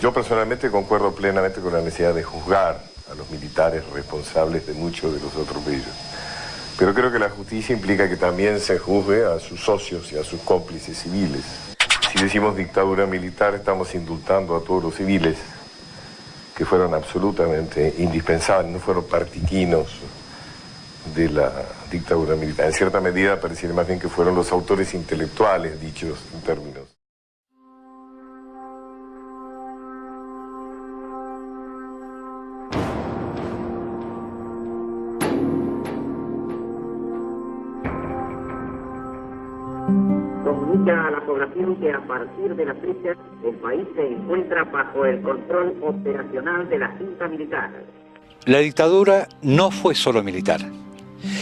Yo personalmente concuerdo plenamente con la necesidad de juzgar a los militares responsables de muchos de los atropellos. Pero creo que la justicia implica que también se juzgue a sus socios y a sus cómplices civiles. Si decimos dictadura militar, estamos indultando a todos los civiles que fueron absolutamente indispensables, no fueron partiquinos de la dictadura militar. En cierta medida pareciera más bien que fueron los autores intelectuales, dichos en términos. Comunica a la población que a partir de la fecha el país se encuentra bajo el control operacional de la Junta Militar. La dictadura no fue solo militar.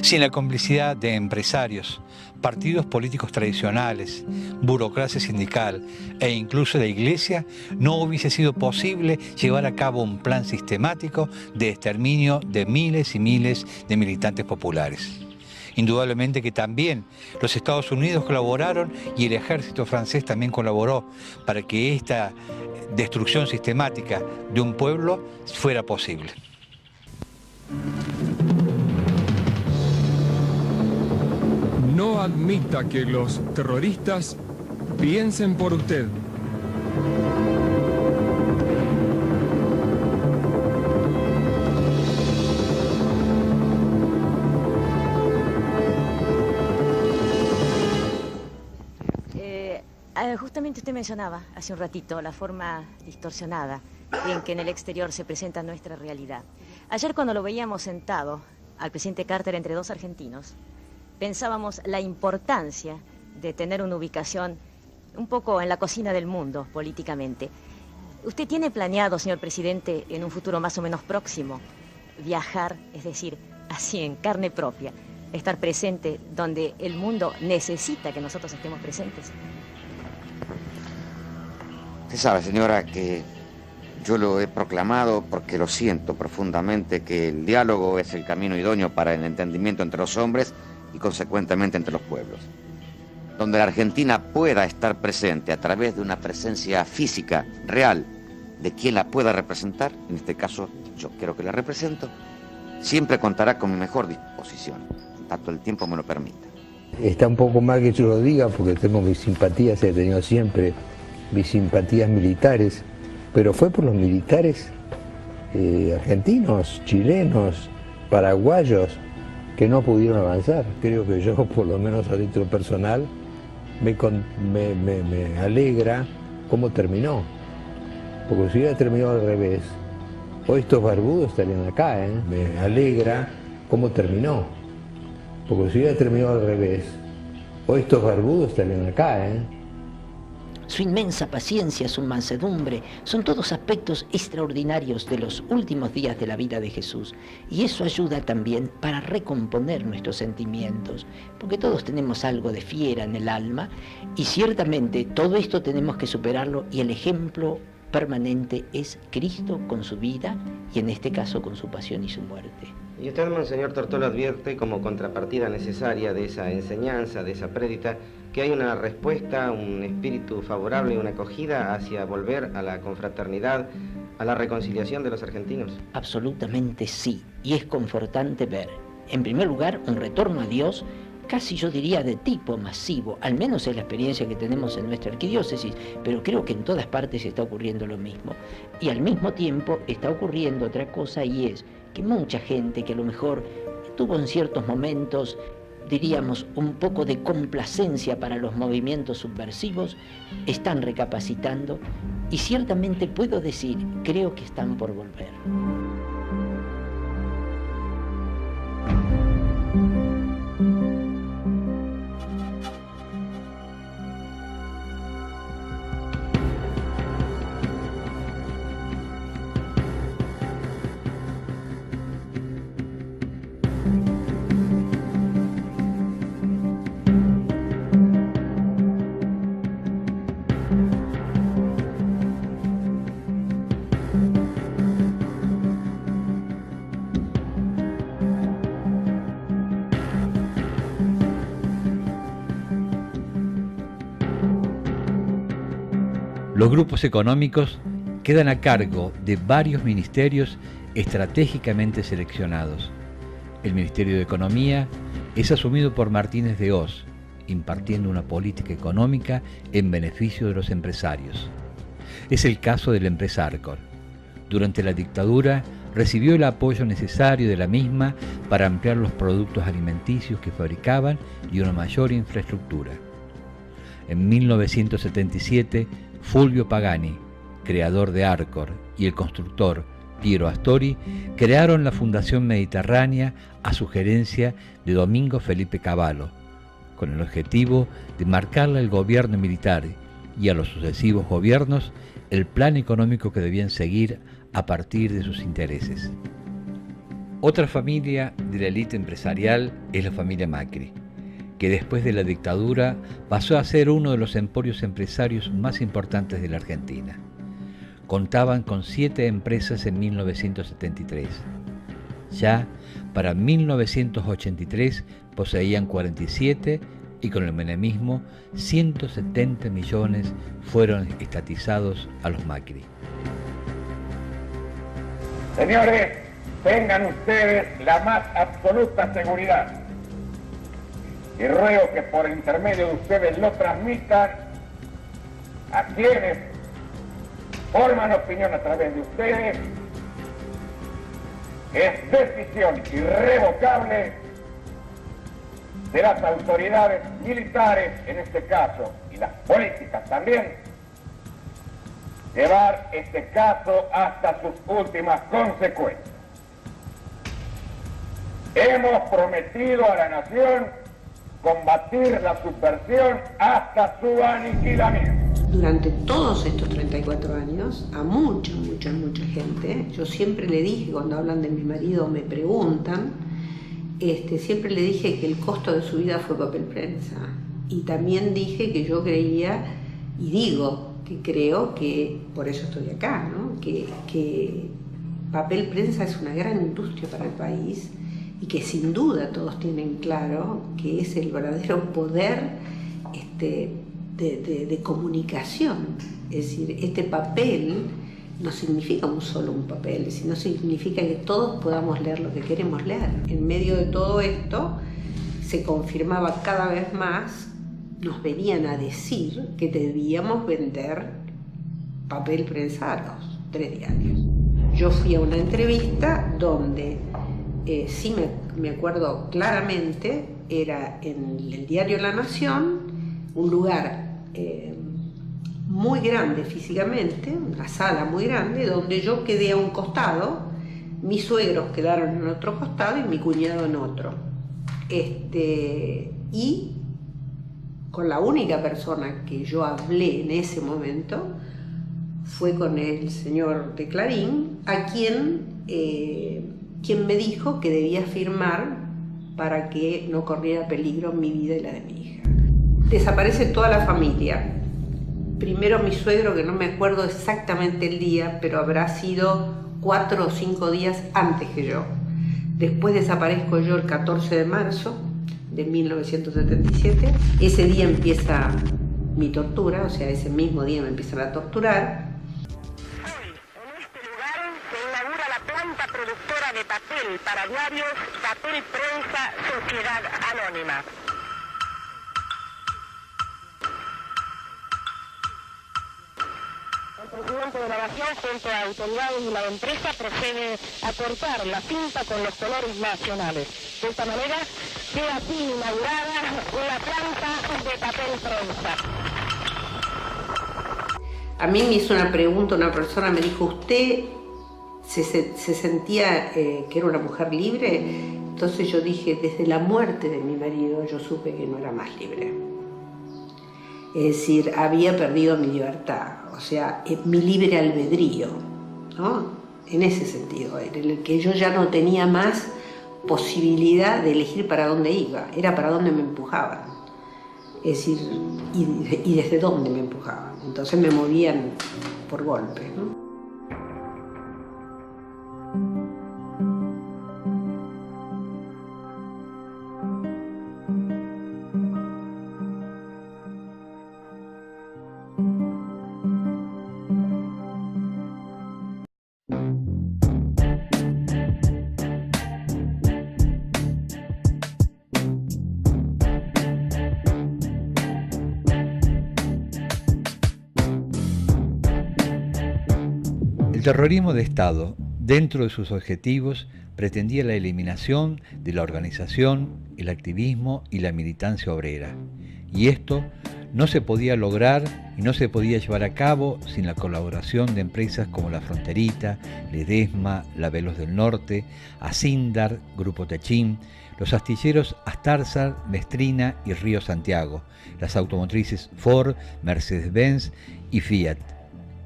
Sin la complicidad de empresarios, partidos políticos tradicionales, burocracia sindical e incluso la Iglesia, no hubiese sido posible llevar a cabo un plan sistemático de exterminio de miles y miles de militantes populares. Indudablemente que también los Estados Unidos colaboraron y el ejército francés también colaboró para que esta destrucción sistemática de un pueblo fuera posible. No admita que los terroristas piensen por usted. Justamente usted mencionaba hace un ratito la forma distorsionada en que en el exterior se presenta nuestra realidad. Ayer cuando lo veíamos sentado al presidente Carter entre dos argentinos, pensábamos la importancia de tener una ubicación un poco en la cocina del mundo políticamente. ¿Usted tiene planeado, señor presidente, en un futuro más o menos próximo, viajar, es decir, así en carne propia, estar presente donde el mundo necesita que nosotros estemos presentes? Usted sabe, señora, que yo lo he proclamado porque lo siento profundamente, que el diálogo es el camino idóneo para el entendimiento entre los hombres y consecuentemente entre los pueblos. Donde la Argentina pueda estar presente a través de una presencia física, real, de quien la pueda representar, en este caso yo creo que la represento, siempre contará con mi mejor disposición, tanto el tiempo me lo permita. Está un poco mal que yo lo diga porque tengo mis simpatías, he tenido siempre mis simpatías militares, pero fue por los militares argentinos, chilenos, paraguayos, que no pudieron avanzar. Creo que yo, por lo menos a título personal, me alegra cómo terminó. Porque si hubiera terminado al revés, hoy estos barbudos estarían acá, ¿eh? Me alegra cómo terminó. Porque si hubiera terminado al revés, hoy estos barbudos estarían acá, ¿eh? Su inmensa paciencia, su mansedumbre, son todos aspectos extraordinarios de los últimos días de la vida de Jesús. Y eso ayuda también para recomponer nuestros sentimientos, porque todos tenemos algo de fiera en el alma, y ciertamente todo esto tenemos que superarlo, y el ejemplo permanente es Cristo con su vida, y en este caso con su pasión y su muerte. Y usted, Monseñor Tortolo, advierte como contrapartida necesaria de esa enseñanza, de esa prédica, que hay una respuesta, un espíritu favorable, una acogida hacia volver a la confraternidad, a la reconciliación de los argentinos. Absolutamente sí, y es confortante ver, en primer lugar, un retorno a Dios, casi yo diría de tipo masivo, al menos es la experiencia que tenemos en nuestra arquidiócesis, pero creo que en todas partes está ocurriendo lo mismo. Y al mismo tiempo está ocurriendo otra cosa, y es que mucha gente que a lo mejor tuvo en ciertos momentos, diríamos, un poco de complacencia para los movimientos subversivos, están recapacitando, y ciertamente puedo decir, creo que están por volver. Los grupos económicos quedan a cargo de varios ministerios estratégicamente seleccionados. El Ministerio de Economía es asumido por Martínez de Hoz, impartiendo una política económica en beneficio de los empresarios. Es el caso de la empresa Arcor. Durante la dictadura recibió el apoyo necesario de la misma para ampliar los productos alimenticios que fabricaban y una mayor infraestructura. En 1977, Fulvio Pagani, creador de Arcor, y el constructor Piero Astori crearon la Fundación Mediterránea a sugerencia de Domingo Felipe Cavallo, con el objetivo de marcarle al gobierno militar y a los sucesivos gobiernos el plan económico que debían seguir a partir de sus intereses. Otra familia de la élite empresarial es la familia Macri, que después de la dictadura pasó a ser uno de los emporios empresarios más importantes de la Argentina. Contaban con 7 empresas en 1973. Ya para 1983 poseían 47 y con el menemismo 170 millones fueron estatizados a los Macri. Señores, tengan ustedes la más absoluta seguridad y ruego que por intermedio de ustedes lo transmitan a quienes forman opinión a través de ustedes. Es decisión irrevocable de las autoridades militares, en este caso, y las políticas también, llevar este caso hasta sus últimas consecuencias. Hemos prometido a la nación combatir la subversión hasta su aniquilamiento. Durante todos estos 34 años, a mucha gente, yo siempre le dije, cuando hablan de mi marido me preguntan, siempre le dije que el costo de su vida fue papel prensa. Y también dije que yo creía, y digo que creo que, por eso estoy acá, ¿no? que papel prensa es una gran industria para el país y que sin duda todos tienen claro que es el verdadero poder de comunicación. Es decir, este papel no significa solo un papel, sino significa que todos podamos leer lo que queremos leer. En medio de todo esto se confirmaba cada vez más, nos venían a decir que debíamos vender papel prensa a los 3 diarios. Yo fui a una entrevista donde sí me acuerdo claramente, era en el diario La Nación, un lugar muy grande físicamente, una sala muy grande, donde yo quedé a un costado, mis suegros quedaron en otro costado y mi cuñado en otro. Y con la única persona que yo hablé en ese momento fue con el señor de Clarín, a quien me dijo que debía firmar para que no corriera peligro mi vida y la de mi hija. Desaparece toda la familia. Primero mi suegro, que no me acuerdo exactamente el día, pero habrá sido 4 o 5 días antes que yo. Después desaparezco yo el 14 de marzo de 1977. Ese día empieza mi tortura, o sea, ese mismo día me empiezan a torturar. Hoy, en este lugar, se inaugura la planta productora de papel para diarios Papel Prensa Sociedad Anónima. El presidente de la Nación, junto a autoridades de la empresa, procede a cortar la cinta con los colores nacionales. De esta manera, queda así inaugurada una planta de papel prensa. A mí me hizo una pregunta una persona, me dijo, ¿usted se sentía que era una mujer libre? Entonces yo dije, desde la muerte de mi marido yo supe que no era más libre. Es decir, había perdido mi libertad, o sea, mi libre albedrío, ¿no? En ese sentido, en el que yo ya no tenía más posibilidad de elegir para dónde iba, era para dónde me empujaban. Es decir, y desde dónde me empujaban. Entonces me movían por golpes, ¿no? El terrorismo de Estado, dentro de sus objetivos, pretendía la eliminación de la organización, el activismo y la militancia obrera. Y esto no se podía lograr y no se podía llevar a cabo sin la colaboración de empresas como La Fronterita, Ledesma, La Veloz del Norte, Asindar, Grupo Techín, los astilleros Astarzar, Mestrina y Río Santiago, las automotrices Ford, Mercedes-Benz y Fiat,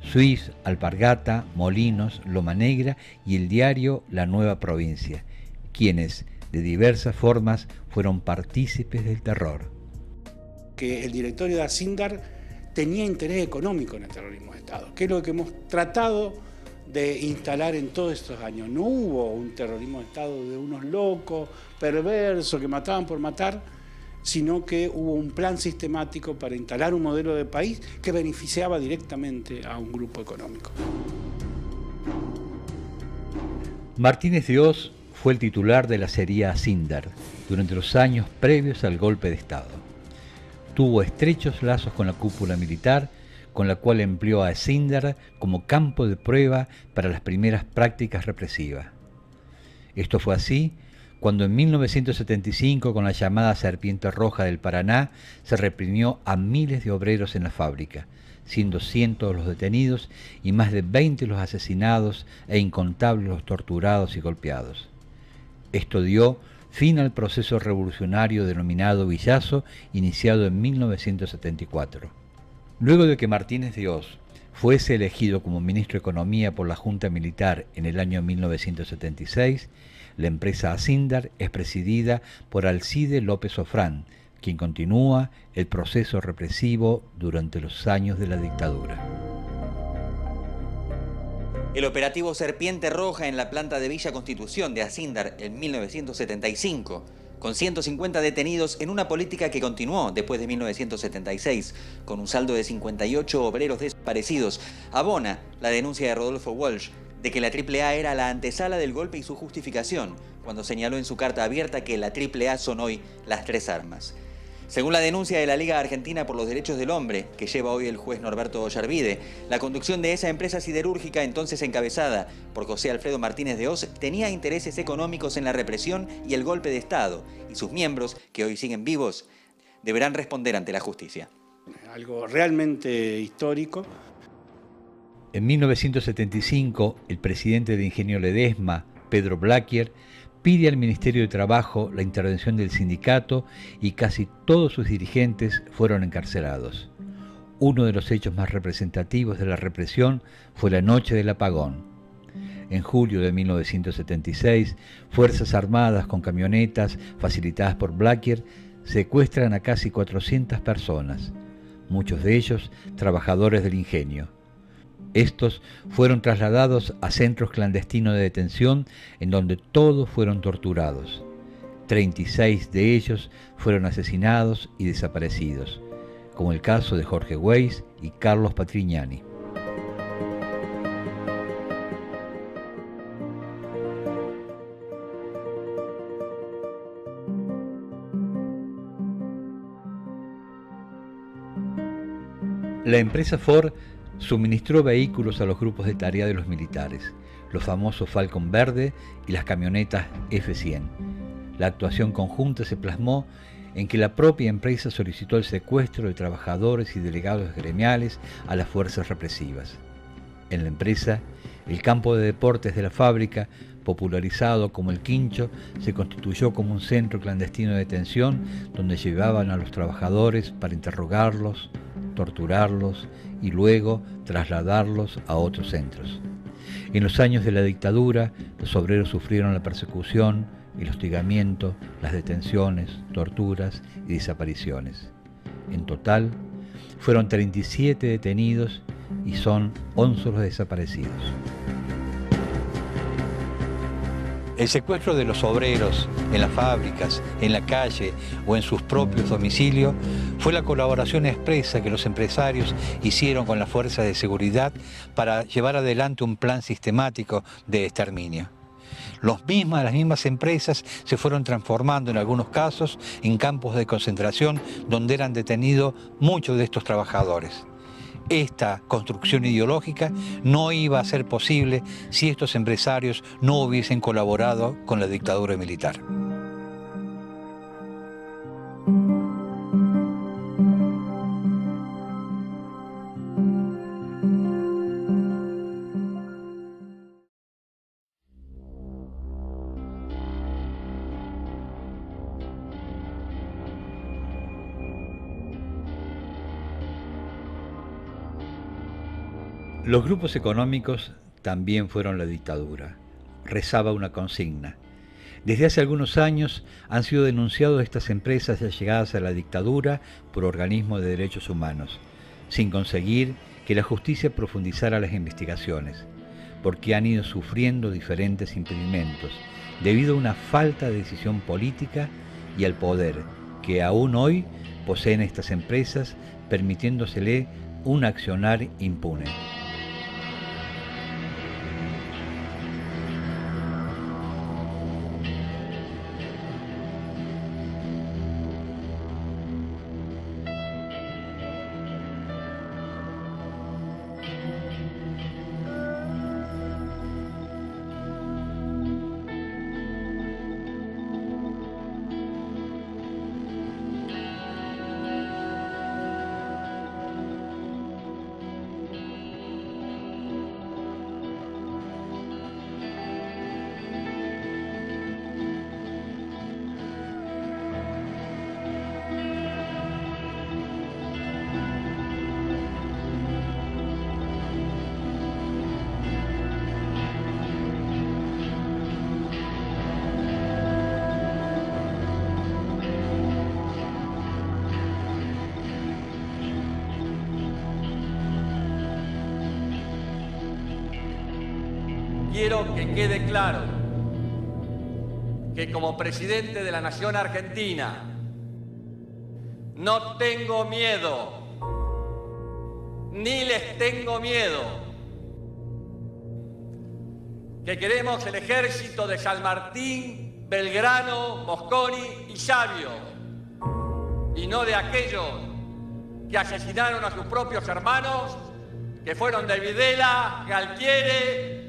Suiz, Alpargata, Molinos, Loma Negra y el diario La Nueva Provincia, quienes de diversas formas fueron partícipes del terror. Que el directorio de Asindar tenía interés económico en el terrorismo de Estado, que es lo que hemos tratado de instalar en todos estos años. No hubo un terrorismo de Estado de unos locos, perversos, que mataban por matar, sino que hubo un plan sistemático para instalar un modelo de país que beneficiaba directamente a un grupo económico. Martínez de Hoz fue el titular de la acería Asindar durante los años previos al golpe de Estado. Tuvo estrechos lazos con la cúpula militar, con la cual empleó a Asindar como campo de prueba para las primeras prácticas represivas. Esto fue así cuando en 1975, con la llamada Serpiente Roja del Paraná, se reprimió a miles de obreros en la fábrica, siendo cientos los detenidos y más de 20 los asesinados e incontables los torturados y golpeados. Esto dio fin al proceso revolucionario denominado Villazo, iniciado en 1974. Luego de que Martínez de Hoz fuese elegido como ministro de Economía por la Junta Militar en el año 1976, la empresa Asindar es presidida por Alcide López Ofrán, quien continúa el proceso represivo durante los años de la dictadura. El operativo Serpiente Roja en la planta de Villa Constitución de Asindar en 1975, con 150 detenidos en una política que continuó después de 1976, con un saldo de 58 obreros desaparecidos, abona la denuncia de Rodolfo Walsh de que la AAA era la antesala del golpe y su justificación, cuando señaló en su carta abierta que la AAA son hoy las tres armas. Según la denuncia de la Liga Argentina por los Derechos del Hombre, que lleva hoy el juez Norberto Ollarvide, la conducción de esa empresa siderúrgica, entonces encabezada por José Alfredo Martínez de Hoz, tenía intereses económicos en la represión y el golpe de Estado, y sus miembros, que hoy siguen vivos, deberán responder ante la justicia. Algo realmente histórico. En 1975, el presidente de Ingenio Ledesma, Pedro Blaquier, pide al Ministerio de Trabajo la intervención del sindicato y casi todos sus dirigentes fueron encarcelados. Uno de los hechos más representativos de la represión fue la noche del apagón. En julio de 1976, Fuerzas Armadas con camionetas facilitadas por Blaquier secuestran a casi 400 personas, muchos de ellos trabajadores del ingenio. Estos fueron trasladados a centros clandestinos de detención en donde todos fueron torturados. 36 de ellos fueron asesinados y desaparecidos, como el caso de Jorge Weiss y Carlos Patrignani. La empresa Ford suministró vehículos a los grupos de tarea de los militares, los famosos Falcon Verde y las camionetas F-100. La actuación conjunta se plasmó en que la propia empresa solicitó el secuestro de trabajadores y delegados gremiales a las fuerzas represivas. En la empresa, el campo de deportes de la fábrica, popularizado como el Quincho, se constituyó como un centro clandestino de detención donde llevaban a los trabajadores para interrogarlos, torturarlos y luego trasladarlos a otros centros. En los años de la dictadura, los obreros sufrieron la persecución, el hostigamiento, las detenciones, torturas y desapariciones. En total, fueron 37 detenidos y son 11 los desaparecidos. El secuestro de los obreros en las fábricas, en la calle o en sus propios domicilios fue la colaboración expresa que los empresarios hicieron con las fuerzas de seguridad para llevar adelante un plan sistemático de exterminio. Las mismas empresas se fueron transformando en algunos casos en campos de concentración donde eran detenidos muchos de estos trabajadores. Esta construcción ideológica no iba a ser posible si estos empresarios no hubiesen colaborado con la dictadura militar. Los grupos económicos también fueron la dictadura. Rezaba una consigna. Desde hace algunos años han sido denunciados estas empresas ya llegadas a la dictadura por organismos de derechos humanos, sin conseguir que la justicia profundizara las investigaciones, porque han ido sufriendo diferentes impedimentos debido a una falta de decisión política y al poder que aún hoy poseen estas empresas, permitiéndosele un accionar impune. Quiero que quede claro que como presidente de la Nación Argentina no tengo miedo, ni les tengo miedo, que queremos el ejército de San Martín, Belgrano, Mosconi y Sabio, y no de aquellos que asesinaron a sus propios hermanos, que fueron de Videla, Galtieri,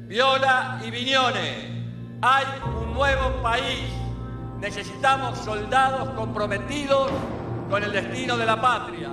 Viola y Viñones. Hay un nuevo país. Necesitamos soldados comprometidos con el destino de la patria.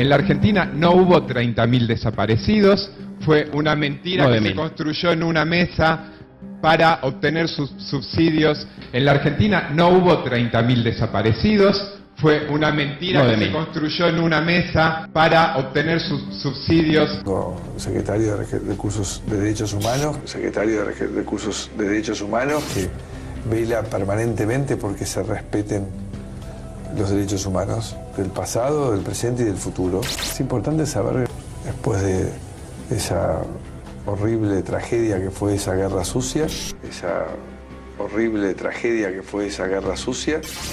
En la Argentina no hubo 30.000 desaparecidos, fue una mentira que se construyó en una mesa para obtener sus subsidios. En la Argentina no hubo 30.000 desaparecidos, fue una mentira que se construyó en una mesa para obtener sus subsidios. Secretario de Recursos de Derechos Humanos, secretario de Recursos de Derechos Humanos, que vela permanentemente porque se respeten los derechos humanos del pasado, del presente y del futuro. Es importante saber, después de esa horrible tragedia que fue esa guerra sucia,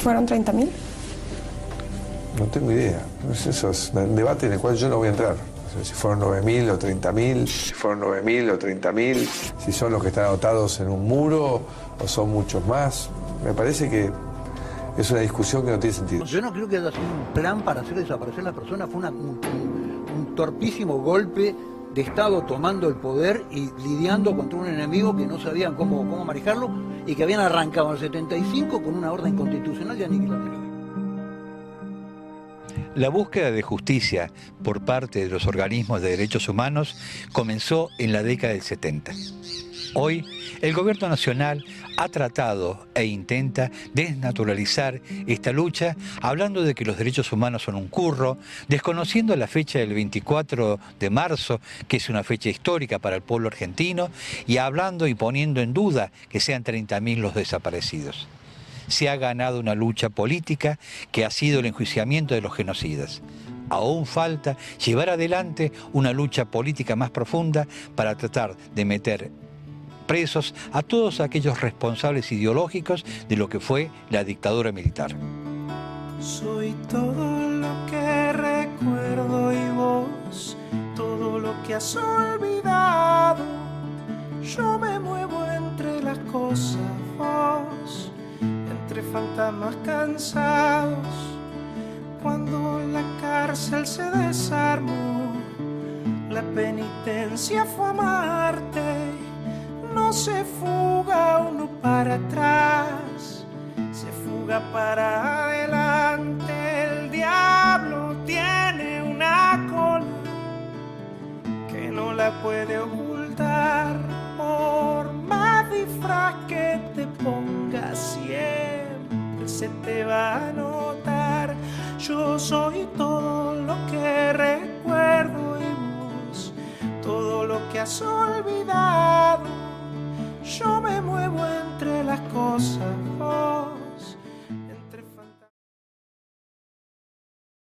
¿Fueron 30.000? No tengo idea. Eso es un debate en el cual yo no voy a entrar. O Si fueron 9.000 o 30.000, si fueron 9.000 o 30.000, si son los que están anotados en un muro o son muchos más. Me parece que es una discusión que no tiene sentido. Yo no creo que haya sido un plan para hacer desaparecer a las personas, fue un torpísimo golpe de Estado tomando el poder y lidiando contra un enemigo que no sabían cómo manejarlo y que habían arrancado en el 75 con una orden constitucional de aniquilación. La búsqueda de justicia por parte de los organismos de derechos humanos comenzó en la década del 70. Hoy, el gobierno nacional ha tratado e intenta desnaturalizar esta lucha, hablando de que los derechos humanos son un curro, desconociendo la fecha del 24 de marzo, que es una fecha histórica para el pueblo argentino, y hablando y poniendo en duda que sean 30.000 los desaparecidos. Se ha ganado una lucha política que ha sido el enjuiciamiento de los genocidas. Aún falta llevar adelante una lucha política más profunda para tratar de meter presos a todos aquellos responsables ideológicos de lo que fue la dictadura militar. Soy todo lo que recuerdo y vos, todo lo que has olvidado. Yo me muevo entre las cosas, vos, entre fantasmas cansados. Cuando la cárcel se desarmó, la penitencia fue amarte. No se fuga uno para atrás, se fuga para adelante. El diablo tiene una cola que no la puede ocultar. Por más disfraz que te pongas, siempre se te va a notar. Yo soy todo lo que recuerdo y vos, todo lo que has olvidado. Yo me muevo entre las cosas.